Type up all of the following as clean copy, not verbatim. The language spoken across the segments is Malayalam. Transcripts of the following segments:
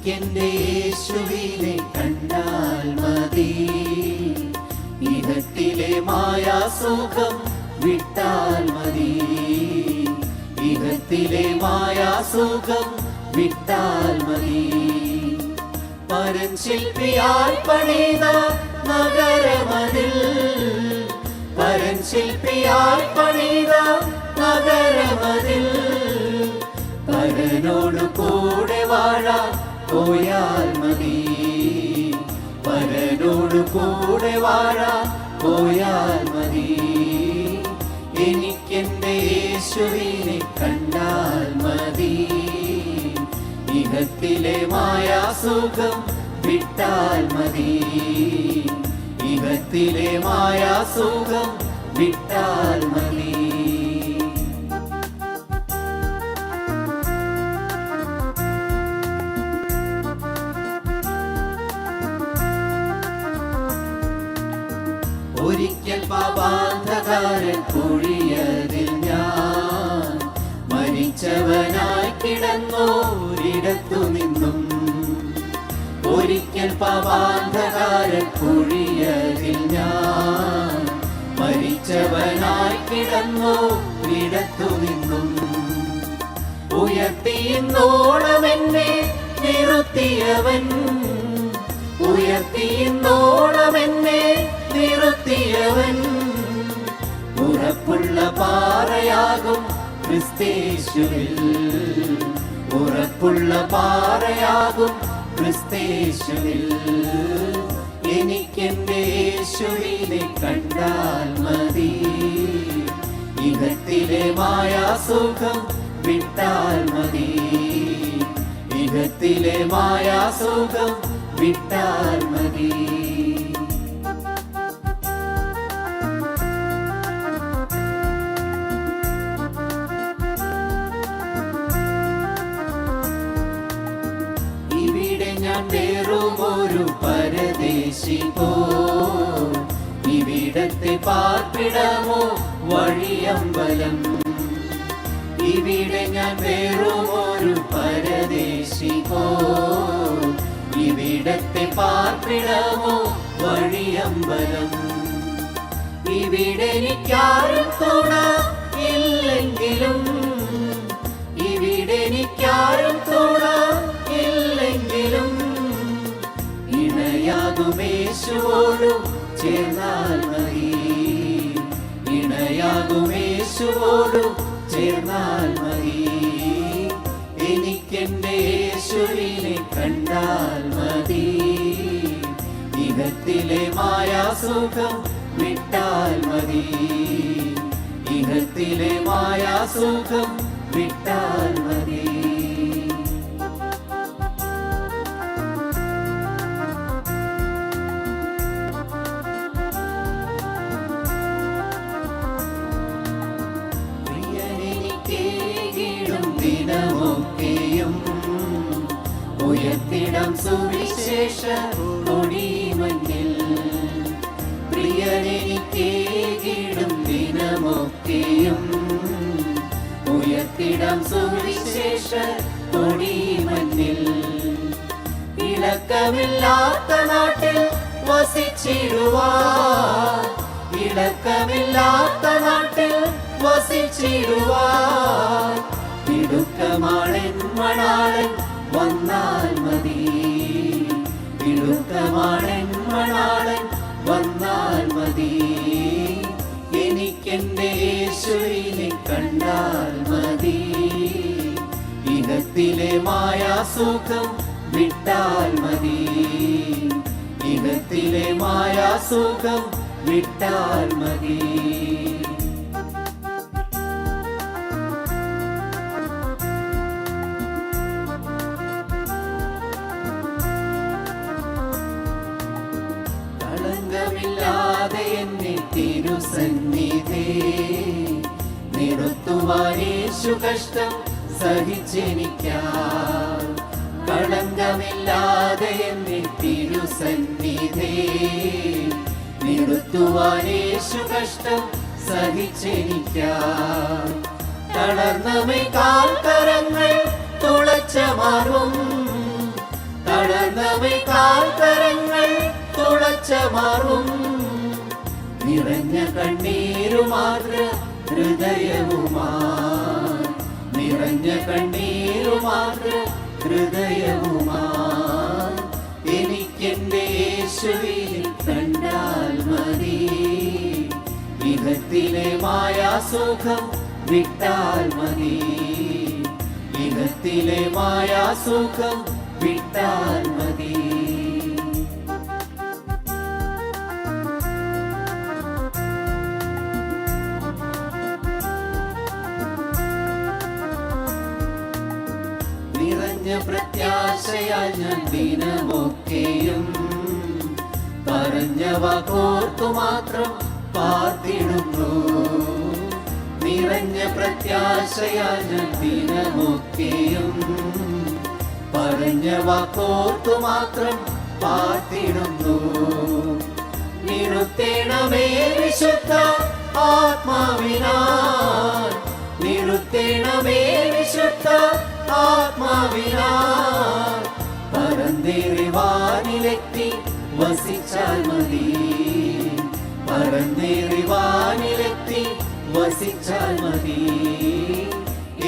എനിക്കെന്റെ യേശുവിനെ കണ്ടാൽ മതി. ഇഹത്തിലെ മായാസുഖം വിട്ടാൽ മതി. ഇഹത്തിലെ മായാസുഖം വിട്ടാൽ മതി. പരൻ ശില്പിയാൽ പണിത നഗരമതിൽ, പരൻ ശില്പിയാൽ പണിത നഗരമതിൽ, പരനോട് കൂടെ വാഴാൻ പോയാൽ മതി. പരനോട് കൂടെ വാഴാൻ പോയാൽ മതി. എനിക്കെന്റെ യേശുവിനെ കണ്ടാൽ മതി. ഇഹത്തിലെ മായാസുഖം വിട്ടാൽ മതി. ഇഹത്തിലെ മായാസുഖം വിട്ടാൽ മതി. ഒരിക്കൽ പാപാന്ധകാരൻ കുഴിയതിൽ ഞാൻ മരിച്ചവനായി കിടന്നോരിടത്തു നിന്നും, ഒരിക്കൽ പാപാന്ധകാരൻ കുഴിയതിൽ ഞാൻ മരിച്ചവനായി കിടന്നോരിടത്തു നിന്നും, ഉയർത്തിയിന്നോളം എന്നെ നിർത്തിയവൻ, ഉയർത്തിയിന്നോളം എന്നെ നിർത്തിയവൻ, ഉറപ്പുള്ള പാറയാകും ക്രിസ്തേശുവിൽ, ഉറപ്പുള്ള പാറയാകും ക്രിസ്തേശുവിൽ. എനിക്കെന്റെ യേശുവിനെ കണ്ടാൽ മതി. ഇഹത്തിലെ മായാസുഖം വിട്ടാൽ മതി. ഇഹത്തിലെ മായാസുഖം വിട്ടാൽ മതി. ഇവിടെ ഞാൻ വേറുമൊരു പരദേശി പോ, ഇവിടത്തെ പാർപ്പിടമോ വഴിയമ്പലം. ഇവിടെ ഞാൻ വേറുമൊരു പരദേശി പോ, ഇവിടത്തെ പാർപ്പിടമോ വഴിയമ്പലം. ഇവിടെ എനിക്കാരും തുണ ഇല്ലെങ്കിലും, ഇവിടെ എനിക്കാരും തുണ ഇല്ലെങ്കിലും, ഇണയാകുമേശുവോടു ചേർന്നാൽ മതി. ഇണയാകുമേശുവോടു ചേർന്നാൽ മതി. എനിക്കെന്റെ യേശുവിനെ കണ്ടാൽ മതി. ഇഹത്തിലെ മായാസുഖം വിട്ടാൽ മതി. ഇഹത്തിലെ മായാസുഖം വിട്ടാൽ മതി. ദിനമൊക്കെയും ഉയർത്തിടം സുവിശേഷ കൊടിമഞ്ഞിൽ, പ്രിയനെനിക്കേകിടും ദിനമൊക്കെയും ഉയർത്തിടം സുവിശേഷ കൊടിമഞ്ഞിൽ. ഇളക്കമില്ലാത്ത നാട്ടിൽ വസിച്ചിടുവാൻ, ഇളക്കമില്ലാത്ത നാട്ടിൽ വസിച്ചിടുവാൻ, ഇടുക്കമാണെൻ മണാളൻ വന്നാൽ മതി. ഇടുക്കമാണെൻ മണാളൻ വന്നാൽ മതി. എനിക്കെന്റെ യേശുവിനെ കണ്ടാൽ മതി. ഇഹത്തിലെ മായാസുഖം വിട്ടാൽ മതി. ഇഹത്തിലെ മായാസുഖം വിട്ടാൽ മതി. കളങ്കമില്ലാതെ എന്നെ തിരുസന്നിധി നിർത്തുവാൻ യേശു കഷ്ടം സഹിച്ചെനിക്കാം. കളങ്കമില്ലാതെ എന്നെ തിരുസന്നിധി നിർത്തുവാൻ യേശു കഷ്ടം സഹിച്ചെനിക്കാം. തളർന്നമേ കാൽക്കരങ്ങൾ തുളച്ച മാർവും, തങ്കമേ കാൽക്കരങ്ങൾ തുളച്ച മാറും നിറഞ്ഞ കണ്ണീരുമാതൃ ഹൃദയവുമായി നിറഞ്ഞ കണ്ണീരുമാതൃ ഹൃദയവുമായി എനിക്കെന്റെ യേശുവിനെ കണ്ടാൽ മതി ഇഹത്തിലെ മായാസുഖം വിട്ടാൽ മതി ഇഹത്തിലെ മായാസുഖം വിട്ടാൽ മതി നിറഞ്ഞ പ്രത്യാശയാൽ ഞാൻ ദിനമൊക്കെയും പറഞ്ഞവ കോർത്തു മാത്രം പാർത്തിടുന്നു നിറഞ്ഞ പ്രത്യാശയാൽ ഞാൻ ദിനമൊക്കെയും പറഞ്ഞവ കോർത്തു മാത്രം പാർത്തിടുന്നു നിറുത്തേണമേ വിശുദ്ധ ആത്മാവിനാൽ നിറുത്തേണമേ വിശുദ്ധ ആത്മാവിനാൽ പരന്തേറിവാനിലെത്തി വസിച്ചാൽ മതി പരന്തേറിവാനിലെത്തി വസിച്ചാൽ മതി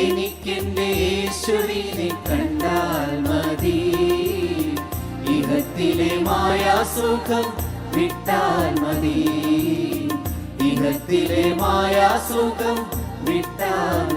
എനിക്കെന്റെ യേശുവിനെ കണ്ടാൽ മതി ഇഹത്തിലെ മായാസുഖം വിട്ടാൽ മതി ഇഹത്തിലെ മായാസുഖം വിട്ടാൽ